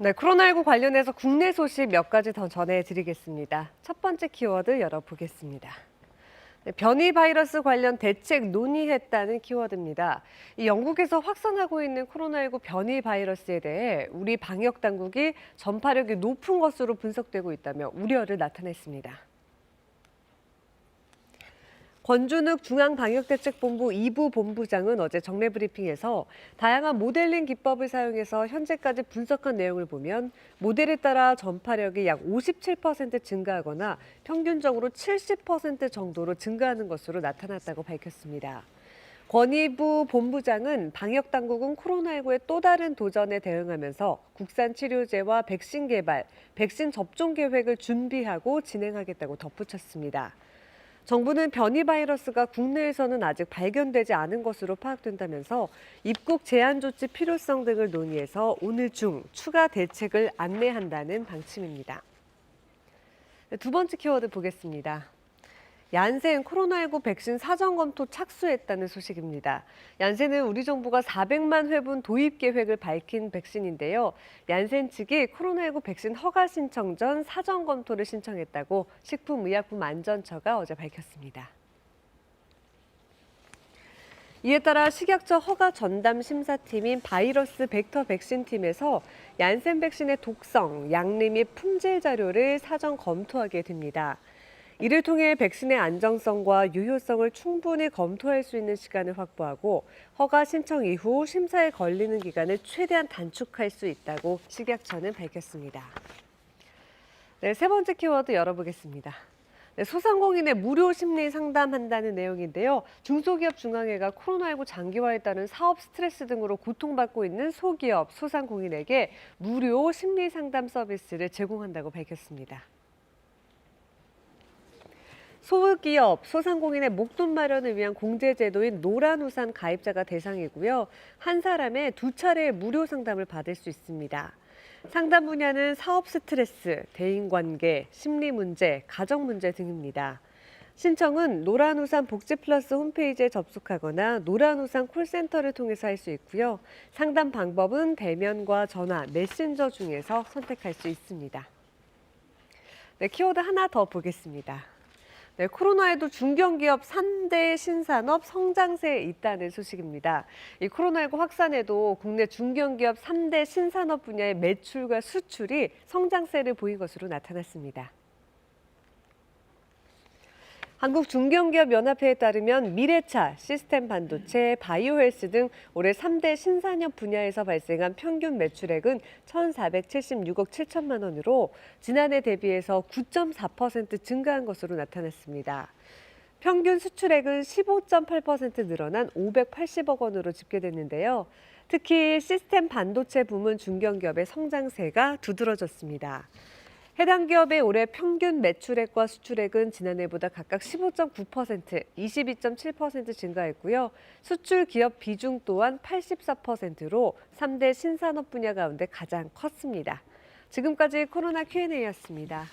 네, 코로나19 관련해서 국내 소식 몇 가지 더 전해드리겠습니다. 첫 번째 키워드 열어보겠습니다. 네, 변이 바이러스 관련 대책 논의했다는 키워드입니다. 이 영국에서 확산하고 있는 코로나19 변이 바이러스에 대해 우리 방역 당국이 전파력이 높은 것으로 분석되고 있다며 우려를 나타냈습니다. 권준욱 중앙방역대책본부 2부 본부장은 어제 정례 브리핑에서 다양한 모델링 기법을 사용해서 현재까지 분석한 내용을 보면 모델에 따라 전파력이 약 57% 증가하거나 평균적으로 70% 정도로 증가하는 것으로 나타났다고 밝혔습니다. 권이부 본부장은 방역당국은 코로나19의 또 다른 도전에 대응하면서 국산 치료제와 백신 개발, 백신 접종 계획을 준비하고 진행하겠다고 덧붙였습니다. 정부는 변이 바이러스가 국내에서는 아직 발견되지 않은 것으로 파악된다면서 입국 제한 조치 필요성 등을 논의해서 오늘 중 추가 대책을 안내한다는 방침입니다. 두 번째 키워드 보겠습니다. 얀센 코로나19 백신 사전 검토 착수했다는 소식입니다. 얀센은 우리 정부가 400만 회분 도입 계획을 밝힌 백신인데요. 얀센 측이 코로나19 백신 허가 신청 전 사전 검토를 신청했다고 식품의약품안전처가 어제 밝혔습니다. 이에 따라 식약처 허가 전담 심사팀인 바이러스 벡터 백신 팀에서 얀센 백신의 독성, 양리 및 품질 자료를 사전 검토하게 됩니다. 이를 통해 백신의 안정성과 유효성을 충분히 검토할 수 있는 시간을 확보하고 허가 신청 이후 심사에 걸리는 기간을 최대한 단축할 수 있다고 식약처는 밝혔습니다. 네, 세 번째 키워드 열어보겠습니다. 네, 소상공인의 무료 심리 상담한다는 내용인데요. 중소기업 중앙회가 코로나19 장기화에 따른 사업 스트레스 등으로 고통받고 있는 소기업, 소상공인에게 무료 심리 상담 서비스를 제공한다고 밝혔습니다. 소기업, 소상공인의 목돈 마련을 위한 공제제도인 노란우산 가입자가 대상이고요. 한 사람에 2차례의 무료 상담을 받을 수 있습니다. 상담 분야는 사업 스트레스, 대인관계, 심리 문제, 가정 문제 등입니다. 신청은 노란우산 복지플러스 홈페이지에 접속하거나 노란우산 콜센터를 통해서 할 수 있고요. 상담 방법은 대면과 전화, 메신저 중에서 선택할 수 있습니다. 네, 키워드 하나 더 보겠습니다. 네, 코로나에도 중견기업 3대 신산업 성장세에 있다는 소식입니다. 이 코로나19 확산에도 국내 중견기업 3대 신산업 분야의 매출과 수출이 성장세를 보인 것으로 나타났습니다. 한국중견기업연합회에 따르면 미래차, 시스템 반도체, 바이오헬스 등 올해 3대 신산업 분야에서 발생한 평균 매출액은 1,476억 7천만 원으로 지난해 대비해서 9.4% 증가한 것으로 나타났습니다. 평균 수출액은 15.8% 늘어난 580억 원으로 집계됐는데요. 특히 시스템 반도체 부문 중견기업의 성장세가 두드러졌습니다. 해당 기업의 올해 평균 매출액과 수출액은 지난해보다 각각 15.9%, 22.7% 증가했고요. 수출 기업 비중 또한 84%로 3대 신산업 분야 가운데 가장 컸습니다. 지금까지 코로나 Q&A였습니다.